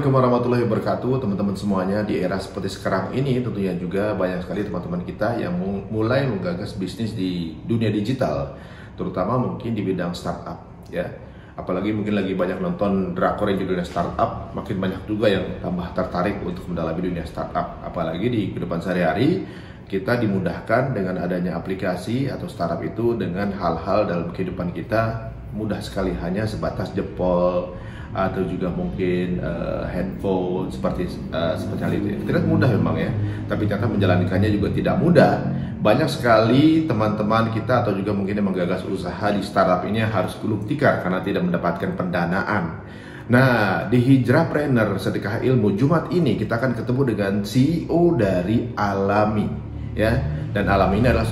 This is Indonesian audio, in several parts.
Assalamualaikum warahmatullahi wabarakatuh, teman-teman semuanya. Di era seperti sekarang ini tentunya juga banyak sekali teman-teman kita yang mulai menggagas bisnis di dunia digital, terutama mungkin di bidang startup ya. Apalagi mungkin lagi banyak nonton drakor yang judulnya startup, makin banyak juga yang tambah tertarik untuk mendalami dunia startup. Apalagi di kehidupan sehari-hari kita dimudahkan dengan adanya aplikasi atau startup itu, dengan hal-hal dalam kehidupan kita mudah sekali, hanya sebatas jempol atau juga mungkin handphone seperti hal itu. Tidak mudah memang ya, tapi ternyata menjalankannya juga tidak mudah. Banyak sekali teman-teman kita atau juga mungkin yang menggagas usaha di startup ini harus gulung tikar karena tidak mendapatkan pendanaan. Nah, di Hijrahpreneur Sedekah Ilmu Jumat ini kita akan ketemu dengan CEO dari Alami ya. Dan Alami ini adalah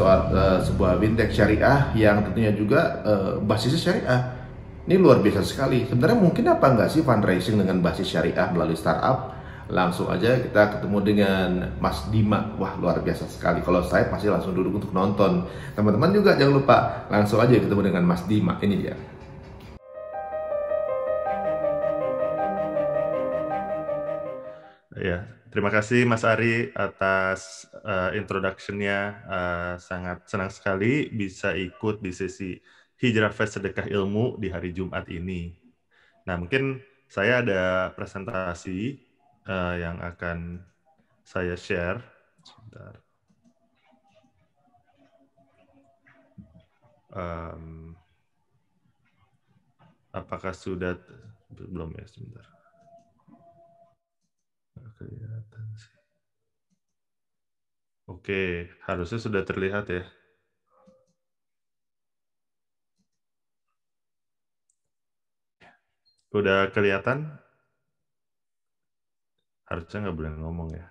sebuah fintech syariah yang tentunya juga basisnya syariah. Ini luar biasa sekali. Sebenarnya mungkin apa enggak sih fundraising dengan basis syariah melalui startup? Langsung aja kita ketemu dengan Mas Dima. Wah, luar biasa sekali. Kalau saya pasti langsung duduk untuk nonton. Teman-teman juga jangan lupa langsung aja ketemu dengan Mas Dima. Ini dia. Ya, terima kasih Mas Ari atas introduction-nya. Sangat senang sekali bisa ikut di sesi Hijrah Fest Sedekah Ilmu di hari Jumat ini. Nah, mungkin saya ada presentasi yang akan saya share. Sebentar. Apakah sudah belum ya? Sebentar. Kelihatan sih. Oke, harusnya sudah terlihat ya. Udah kelihatan? Harusnya nggak boleh ngomong ya.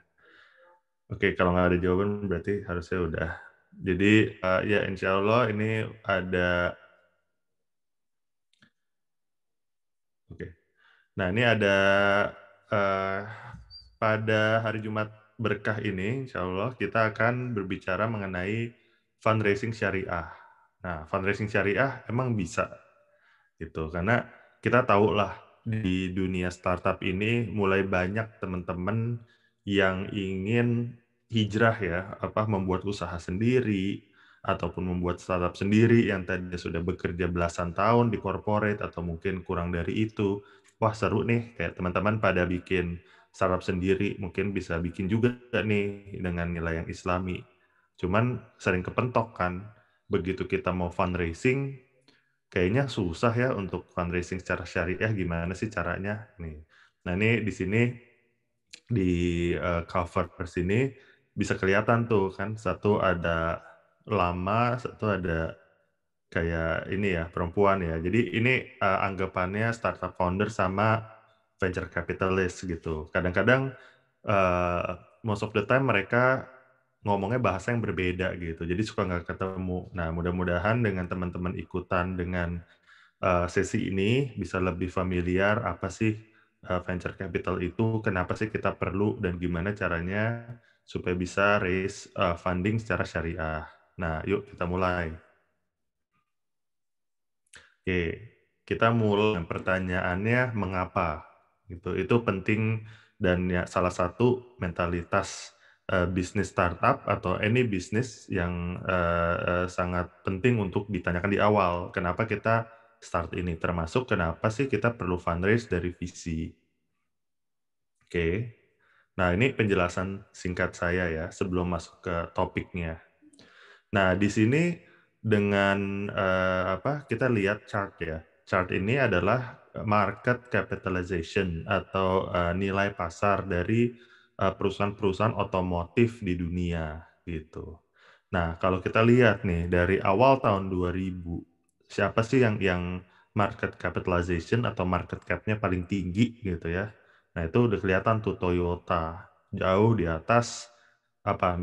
Oke, kalau nggak ada jawaban berarti harusnya udah. Jadi ya insya Allah ini ada. Oke. Nah ini ada uh, pada hari Jumat berkah ini, insya Allah kita akan berbicara mengenai fundraising syariah. Nah, fundraising syariah emang bisa gitu, karena kita tahu lah di dunia startup ini mulai banyak teman-teman yang ingin hijrah ya, membuat usaha sendiri ataupun membuat startup sendiri yang tadinya sudah bekerja belasan tahun di corporate atau mungkin kurang dari itu. Wah seru nih, kayak teman-teman pada bikin startup sendiri, mungkin bisa bikin juga nih dengan nilai yang islami. Cuman sering kepentok kan, begitu kita mau fundraising, kayaknya susah ya untuk fundraising secara syariah, gimana sih caranya? Nih. Nah ini di sini di cover sini bisa kelihatan tuh kan, satu ada lama, satu ada kayak ini ya, perempuan ya. Jadi ini anggapannya startup founder sama venture capitalist gitu. Kadang-kadang most of the time mereka ngomongnya bahasa yang berbeda gitu. Jadi suka nggak ketemu. Nah, mudah-mudahan dengan teman-teman ikutan dengan sesi ini bisa lebih familiar apa sih venture capital itu, kenapa sih kita perlu, dan gimana caranya supaya bisa raise funding secara syariah. Nah, yuk kita mulai. Oke, kita mulai dengan pertanyaannya mengapa. Itu penting dan ya salah satu mentalitas bisnis startup atau any bisnis yang sangat penting untuk ditanyakan di awal. Kenapa kita start ini? Termasuk kenapa sih kita perlu fundraise dari VC. Oke, nah ini penjelasan singkat saya ya sebelum masuk ke topiknya. Nah, di sini dengan kita lihat chart ya. Chart ini adalah market capitalization atau nilai pasar dari perusahaan-perusahaan otomotif di dunia gitu. Nah, kalau kita lihat nih dari awal tahun 2000, siapa sih yang market capitalization atau market cap-nya paling tinggi gitu ya. Nah, itu udah kelihatan tuh Toyota jauh di atas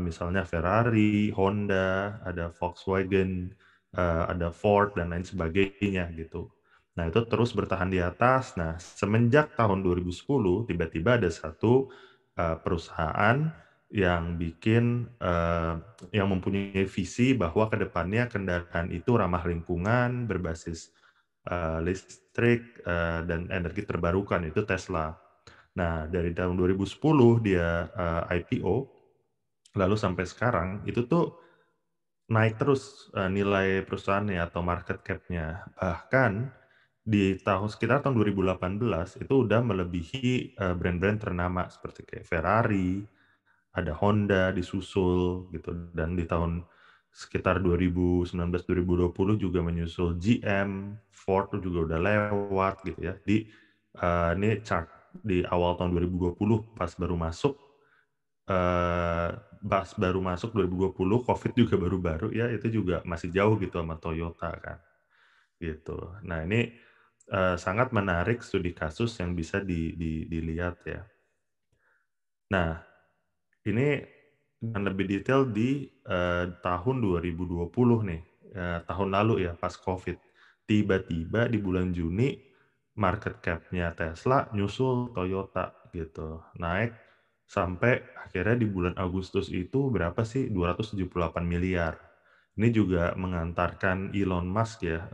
misalnya Ferrari, Honda, ada Volkswagen, ada Ford dan lain sebagainya gitu. Nah, itu terus bertahan di atas. Nah, semenjak tahun 2010 tiba-tiba ada satu perusahaan yang yang mempunyai visi bahwa ke depannya kendaraan itu ramah lingkungan, berbasis listrik dan energi terbarukan, itu Tesla. Nah, dari tahun 2010 dia IPO, lalu sampai sekarang itu tuh naik terus nilai perusahaannya atau market cap-nya. Bahkan di sekitar tahun 2018 itu udah melebihi brand-brand ternama seperti kayak Ferrari, ada Honda disusul gitu, dan di tahun sekitar 2019-2020 juga menyusul GM, Ford tuh juga udah lewat gitu ya. Ini chart di awal tahun 2020 pas baru masuk 2020, COVID juga baru-baru ya, itu juga masih jauh gitu sama Toyota kan gitu. Nah, ini sangat menarik studi kasus yang bisa dilihat ya. Nah, ini dengan lebih detail di tahun 2020 nih, tahun lalu ya pas COVID. Tiba-tiba di bulan Juni market cap-nya Tesla nyusul Toyota gitu. Naik sampai akhirnya di bulan Agustus itu berapa sih? 278 miliar. Ini juga mengantarkan Elon Musk ya,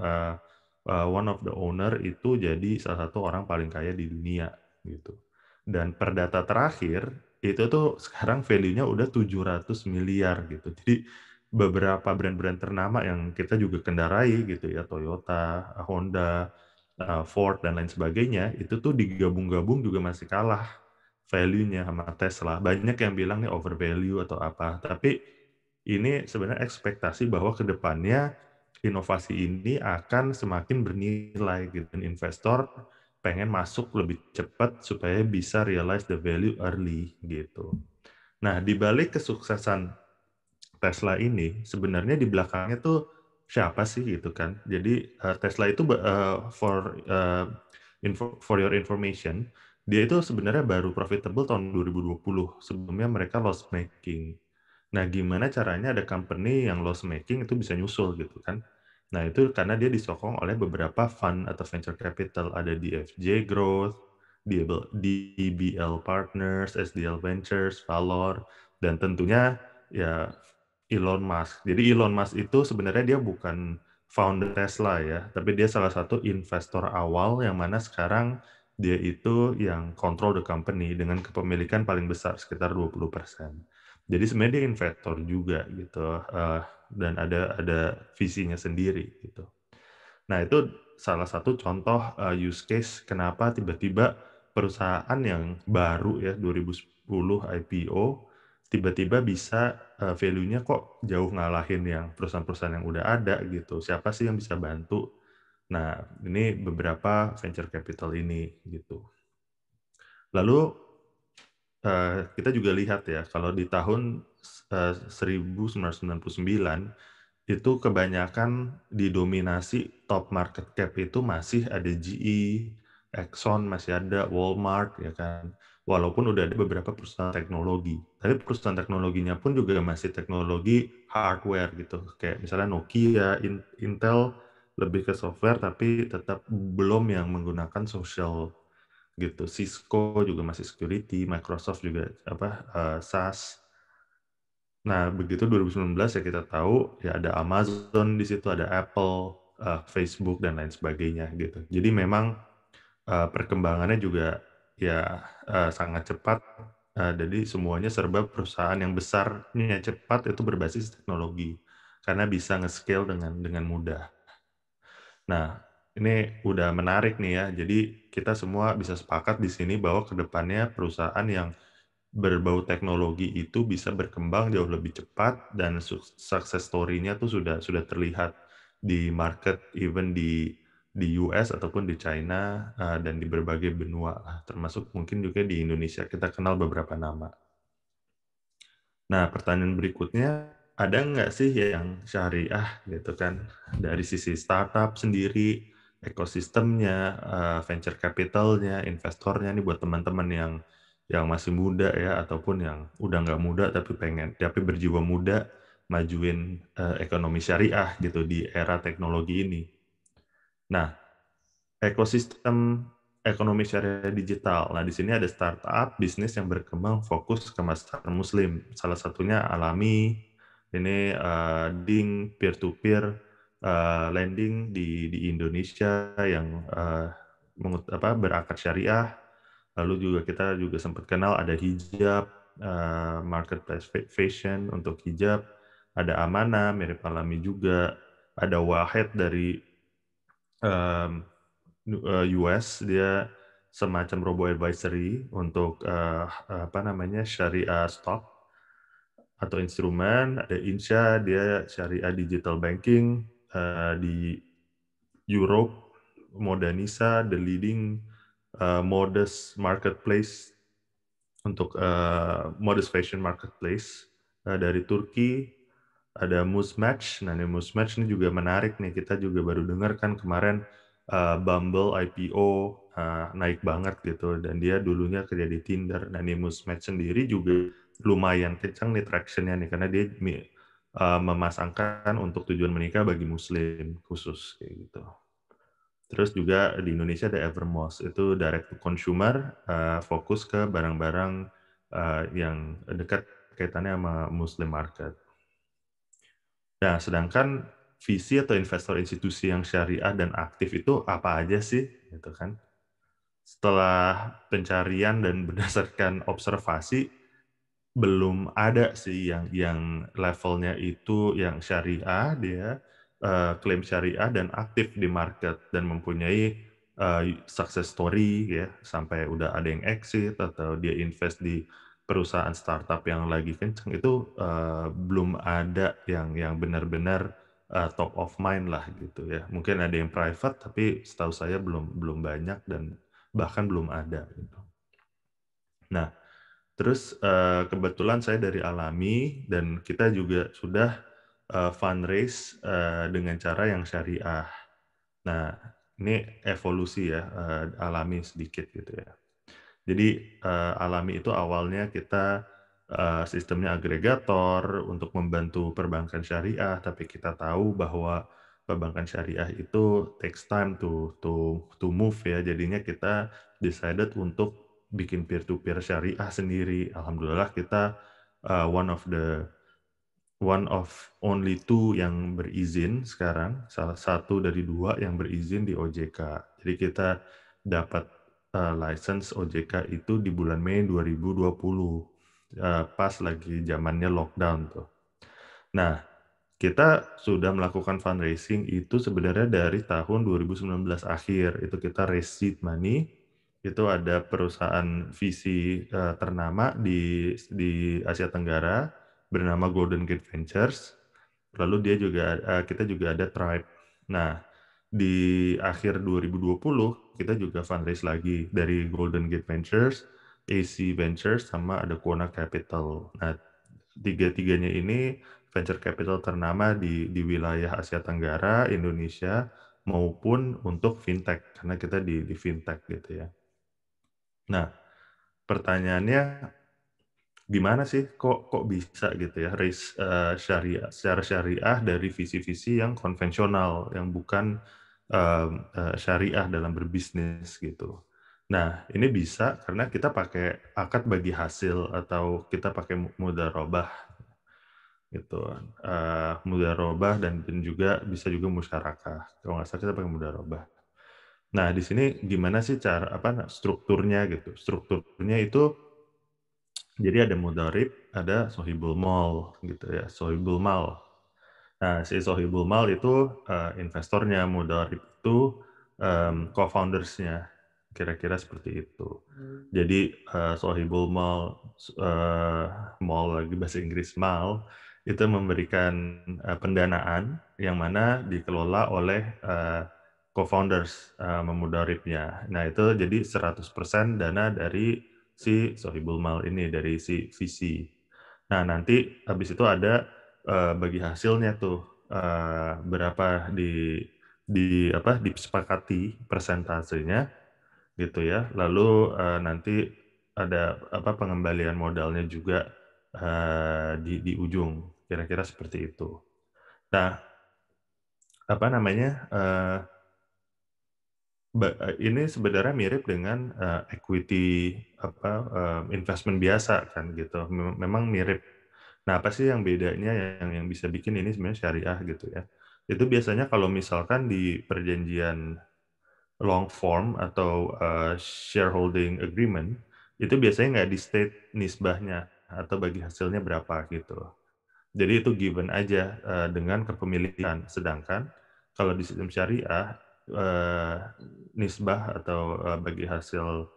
one of the owner itu jadi salah satu orang paling kaya di dunia gitu. Dan per data terakhir itu tuh sekarang value-nya udah 700 miliar gitu. Jadi beberapa brand-brand ternama yang kita juga kendarai gitu ya, Toyota, Honda, Ford dan lain sebagainya, itu tuh digabung-gabung juga masih kalah value-nya sama Tesla. Banyak yang bilang nih overvalue atau apa, tapi ini sebenarnya ekspektasi bahwa ke depannya inovasi ini akan semakin bernilai gitu. Dan investor pengen masuk lebih cepat supaya bisa realize the value early gitu. Nah, di balik kesuksesan Tesla ini, sebenarnya di belakangnya tuh siapa sih gitu kan. Jadi Tesla itu for your information, dia itu sebenarnya baru profitable tahun 2020. Sebelumnya mereka loss making. Nah, gimana caranya ada company yang loss making itu bisa nyusul gitu kan. Nah, itu karena dia disokong oleh beberapa fund atau venture capital. Ada DFJ Growth, DBL Partners, SDL Ventures, Valor, dan tentunya ya Elon Musk. Jadi Elon Musk itu sebenarnya dia bukan founder Tesla ya, tapi dia salah satu investor awal yang mana sekarang dia itu yang control the company dengan kepemilikan paling besar sekitar 20%. Jadi sebenarnya dia investor juga gitu, dan ada visinya sendiri gitu. Nah, itu salah satu contoh use case kenapa tiba-tiba perusahaan yang baru ya 2010 IPO tiba-tiba bisa value-nya kok jauh ngalahin yang perusahaan-perusahaan yang udah ada gitu. Siapa sih yang bisa bantu? Nah, ini beberapa venture capital ini gitu. Lalu kita juga lihat ya kalau di tahun 1999 itu kebanyakan didominasi top market cap itu masih ada GE, Exxon, masih ada Walmart ya kan. Walaupun udah ada beberapa perusahaan teknologi, tapi perusahaan teknologinya pun juga masih teknologi hardware gitu. Kayak misalnya Nokia, Intel lebih ke software tapi tetap belum yang menggunakan social gitu. Cisco juga masih security, Microsoft juga SaaS. Nah, begitu 2019 ya kita tahu ya ada Amazon di situ, ada Apple, Facebook dan lain sebagainya gitu. Jadi memang perkembangannya juga ya sangat cepat. Jadi semuanya serba perusahaan yang besarnya cepat itu berbasis teknologi karena bisa nge-scale dengan mudah. Nah, ini udah menarik nih ya. Jadi kita semua bisa sepakat di sini bahwa ke depannya perusahaan yang berbau teknologi itu bisa berkembang jauh lebih cepat dan success story-nya tuh sudah terlihat di market even di US ataupun di China dan di berbagai benua lah, termasuk mungkin juga di Indonesia kita kenal beberapa nama. Nah, pertanyaan berikutnya, ada nggak sih yang syariah gitu kan dari sisi startup sendiri, ekosistemnya, venture capitalnya, investornya nih buat teman-teman yang masih muda ya ataupun yang udah nggak muda tapi berjiwa muda majuin ekonomi syariah gitu di era teknologi ini. Nah, ekosistem ekonomi syariah digital. Nah, di sini ada startup bisnis yang berkembang fokus ke masyarakat muslim. Salah satunya Alami, ini lending peer-to-peer lending di Indonesia yang berakar syariah. Lalu juga kita juga sempat kenal ada hijab, marketplace fashion untuk hijab, ada Amanah mirip Alami juga, ada Wahed dari US, dia semacam robo advisory untuk apa namanya syariah stock atau instrumen, ada Insya, dia syariah digital banking di Europe, Modanisa, the leading modest marketplace untuk modest fashion marketplace dari Turki, ada Muzmatch. Nah, ini Muzmatch ini juga menarik nih. Kita juga baru dengar kan kemarin Bumble IPO naik banget gitu, dan dia dulunya kerja di Tinder. Nah, ini Muzmatch sendiri juga lumayan kencang nih traction-nya nih, karena dia memasangkan untuk tujuan menikah bagi Muslim khusus kayak gitu. Terus juga di Indonesia ada Evermost, itu direct to consumer, fokus ke barang-barang yang dekat kaitannya sama Muslim market. Nah, sedangkan visi atau investor institusi yang syariah dan aktif itu apa aja sih, gitu kan? Setelah pencarian dan berdasarkan observasi, belum ada sih yang levelnya itu yang syariah, dia klaim syariah dan aktif di market dan mempunyai success story ya, sampai udah ada yang exit atau dia invest di perusahaan startup yang lagi kenceng, itu belum ada yang benar-benar top of mind lah gitu ya. Mungkin ada yang private tapi setahu saya belum banyak dan bahkan belum ada gitu. Nah, terus kebetulan saya dari Alami dan kita juga sudah fundraise dengan cara yang syariah. Nah, ini evolusi ya, Alami sedikit gitu ya. Jadi Alami itu awalnya kita sistemnya agregator untuk membantu perbankan syariah, tapi kita tahu bahwa perbankan syariah itu takes time to move ya. Jadinya kita decided untuk bikin peer-to-peer syariah sendiri. Alhamdulillah kita one of only two yang berizin sekarang, salah satu dari dua yang berizin di OJK. Jadi kita dapat license OJK itu di bulan Mei 2020, pas lagi zamannya lockdown tuh. Nah, kita sudah melakukan fundraising itu sebenarnya dari tahun 2019 akhir. Itu kita raise seed money. Itu ada perusahaan VC ternama di Asia Tenggara bernama Golden Gate Ventures. Lalu kita juga ada Tribe. Nah, di akhir 2020 kita juga fundraise lagi dari Golden Gate Ventures, AC Ventures, sama ada Quona Capital. Nah, tiga-tiganya ini venture capital ternama di wilayah Asia Tenggara, Indonesia, maupun untuk fintech, karena kita di fintech gitu ya. Nah, pertanyaannya gimana sih kok bisa gitu ya raise syariah secara syariah dari visi-visi yang konvensional yang bukan syariah dalam berbisnis gitu. Nah, ini bisa karena kita pakai akad bagi hasil atau kita pakai mudharabah gitu. Mudharabah dan juga bisa juga musyarakah. Kalau nggak salah kita pakai mudharabah. Nah, di sini gimana sih cara strukturnya gitu? Strukturnya itu jadi ada mudharib, ada sohibul mal gitu ya, sohibul mal. Nah, si sohibul mal itu investornya, mudharib itu co-founders-nya, kira-kira seperti itu. Jadi sohibul mal, mal lagi bahasa Inggris mal, itu memberikan pendanaan yang mana dikelola oleh co-founders memudharibnya. Nah, itu jadi 100% dana dari si sohibul mal ini, dari si VC. Nah, nanti habis itu ada bagi hasilnya tuh berapa disepakati persentasenya gitu ya. Lalu nanti ada pengembalian modalnya juga di ujung, kira-kira seperti itu. Nah, apa namanya? Ini sebenarnya mirip dengan equity investment biasa kan gitu. Memang mirip. Nah, apa sih yang bedanya yang bisa bikin ini sebenarnya syariah gitu ya? Itu biasanya kalau misalkan di perjanjian long form atau shareholding agreement, itu biasanya nggak di-state nisbahnya atau bagi hasilnya berapa gitu. Jadi itu given aja, dengan kepemilikan. Sedangkan kalau di sistem syariah, eee, nisbah atau, bagi hasil,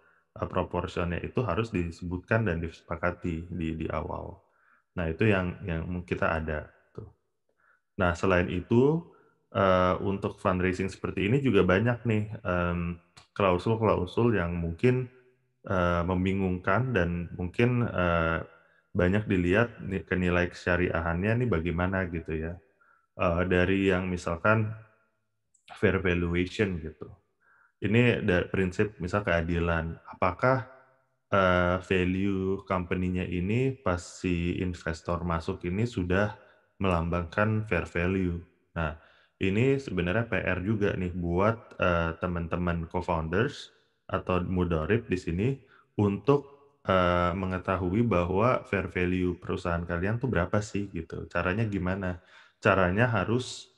proporsinya itu harus disebutkan dan disepakati di awal. Nah itu yang kita ada tuh. Nah selain itu, untuk fundraising seperti ini juga banyak nih, klausul-klausul yang mungkin, membingungkan dan mungkin, banyak dilihat ke nilai kesyariahannya nih bagaimana gitu ya. Dari yang misalkan fair valuation gitu. Ini prinsip misal keadilan. Apakah, value company-nya ini pas si investor masuk ini sudah melambangkan fair value. Nah, ini sebenarnya PR juga nih buat, teman-teman co-founders atau mudharib di sini untuk, mengetahui bahwa fair value perusahaan kalian tuh berapa sih gitu. Caranya gimana? Caranya harus,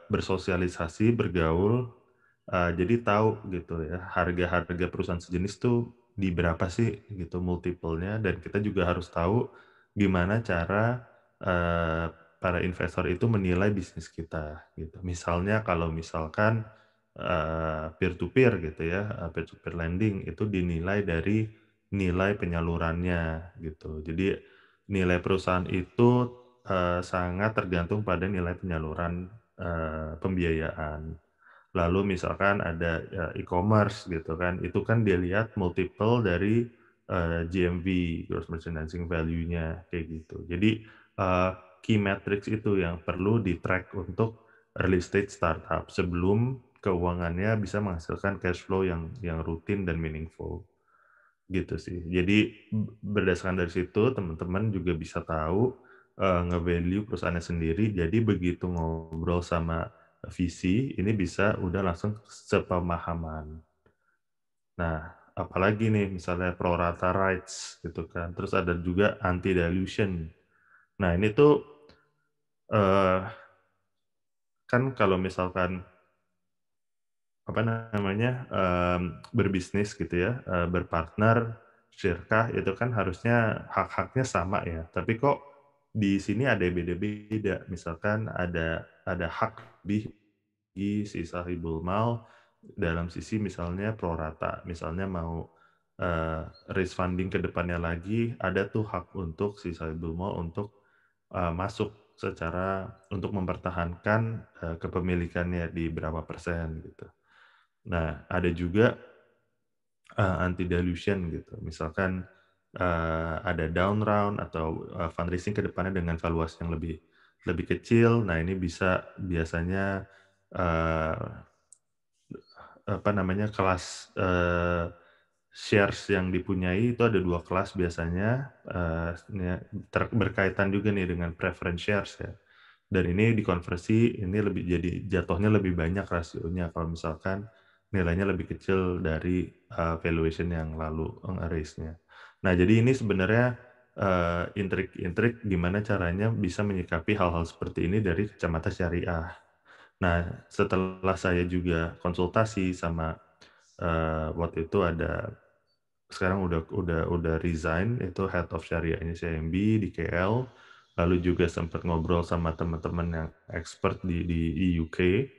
bersosialisasi, bergaul, jadi tahu gitu ya, harga-harga perusahaan sejenis tuh di berapa sih gitu multiple-nya, dan kita juga harus tahu gimana cara, para investor itu menilai bisnis kita gitu. Misalnya kalau misalkan, peer to peer gitu ya, peer to peer lending itu dinilai dari nilai penyalurannya gitu. Jadi nilai perusahaan itu, sangat tergantung pada nilai penyaluran, pembiayaan. Lalu misalkan ada, e-commerce gitu kan, itu kan dia lihat multiple dari, GMV, gross merchandising value-nya, kayak gitu. Jadi, key metrics itu yang perlu di-track untuk early stage startup sebelum keuangannya bisa menghasilkan cash flow yang rutin dan meaningful, gitu sih. Jadi berdasarkan dari situ teman-teman juga bisa tahu, nge-value perusahaannya sendiri, jadi begitu ngobrol sama visi, ini bisa udah langsung sepemahaman. Nah, apalagi nih misalnya pro rata rights gitu kan, terus ada juga anti dilution. Nah ini tuh, eee, kan kalau misalkan, apa namanya, berbisnis gitu ya, berpartner, syirkah, itu kan harusnya hak-haknya sama ya, tapi kok di sini ada yang beda-beda. Misalkan ada hak lebih bagi si sahibul mal dalam sisi misalnya pro rata, misalnya mau, raise funding ke depannya lagi, ada tuh hak untuk si sahibul mal untuk, masuk secara untuk mempertahankan, kepemilikannya di berapa persen gitu. Nah, ada juga, anti dilution gitu. Misalkan, ada down round atau, fundraising ke depannya dengan valuasi yang lebih lebih kecil. Nah, ini bisa biasanya, eee, apa namanya, kelas, shares yang dipunyai itu ada 2 kelas biasanya, berkaitan juga nih dengan preference shares ya. Dan ini dikonversi, ini lebih jadi jatuhnya lebih banyak rasionya kalau misalkan nilainya lebih kecil dari, valuation yang lalu, raise-nya. Nah, jadi ini sebenarnya, intrik-intrik gimana caranya bisa menyikapi hal-hal seperti ini dari kacamata syariah. Nah, setelah saya juga konsultasi sama, waktu itu ada sekarang udah resign, itu Head of Syariahnya CIMB di KL, lalu juga sempat ngobrol sama teman-teman yang expert di UK,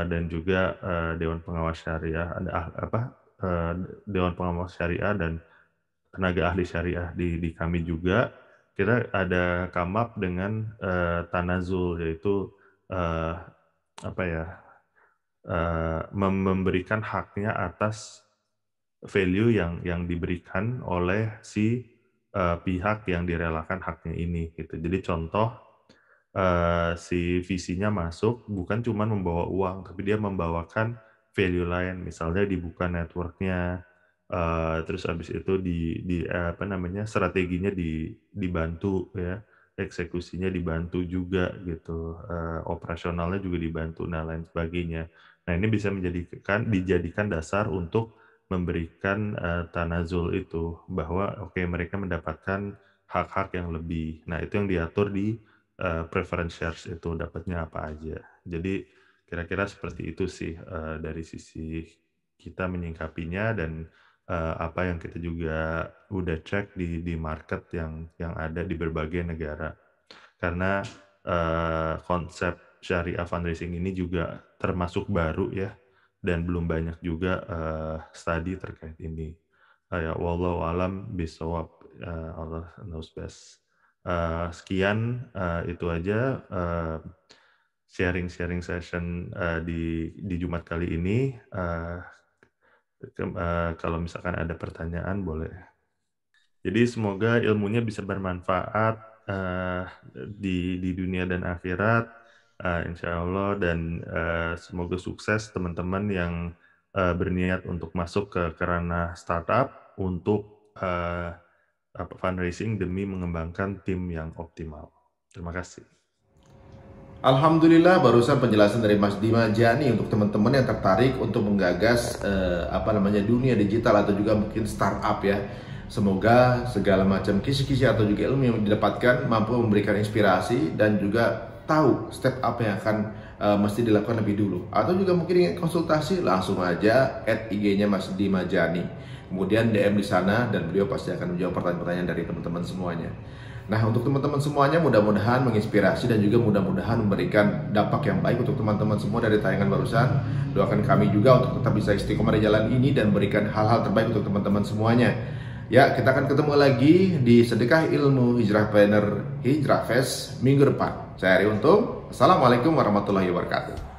dan juga, Dewan Pengawas Syariah, ada Dewan Pengawas Syariah dan tenaga ahli syariah di kami juga. Kita ada come up dengan, tanazul, yaitu, eee, apa ya, memberikan haknya atas value yang diberikan oleh si, pihak yang direlakan haknya ini gitu. Jadi contoh, si visinya masuk bukan cuma membawa uang, tapi dia membawakan value lain. Misalnya dibuka network-nya, terus habis itu apa namanya, strateginya dibantu ya, eksekusinya dibantu juga gitu, operasionalnya juga dibantu, dan lain sebagainya. Nah, ini bisa dijadikan dasar untuk memberikan, tanazul itu, bahwa oke mereka mendapatkan hak-hak yang lebih. Nah, itu yang diatur di, preference shares itu, dapatnya apa aja. Jadi Kira-kira seperti itu sih dari sisi kita menyingkapinya, dan apa yang kita juga udah cek di market yang ada di berbagai negara. Karena konsep syariah fundraising ini juga termasuk baru ya, dan belum banyak juga studi terkait ini. Ya, wallahu alam bisawab, Allah knows best. Sekian itu aja sharing session di Jumat kali ini. Kalau misalkan ada pertanyaan boleh. Jadi semoga ilmunya bisa bermanfaat di dunia dan akhirat, insya Allah, dan semoga sukses teman-teman yang berniat untuk masuk ke ranah startup untuk fundraising demi mengembangkan tim yang optimal. Terima kasih. Alhamdulillah, barusan penjelasan dari Mas Dima Jani untuk teman-teman yang tertarik untuk menggagas dunia digital atau juga mungkin startup ya. Semoga segala macam kisi-kisi atau juga ilmu yang didapatkan mampu memberikan inspirasi dan juga tahu step apa yang akan mesti dilakukan lebih dulu. Atau juga mungkin ingin konsultasi, langsung aja add IG-nya Mas Dima Jani. Kemudian DM di sana dan beliau pasti akan menjawab pertanyaan-pertanyaan dari teman-teman semuanya. Nah, untuk teman-teman semuanya, mudah-mudahan menginspirasi dan juga mudah-mudahan memberikan dampak yang baik untuk teman-teman semua dari tayangan barusan. Doakan kami juga untuk tetap bisa istiqomah di jalan ini dan memberikan hal-hal terbaik untuk teman-teman semuanya. Ya, kita akan ketemu lagi di Sedekah Ilmu Hijrah Planner Hijrah Fest minggu depan. Saya Ari Untung. Assalamualaikum warahmatullahi wabarakatuh.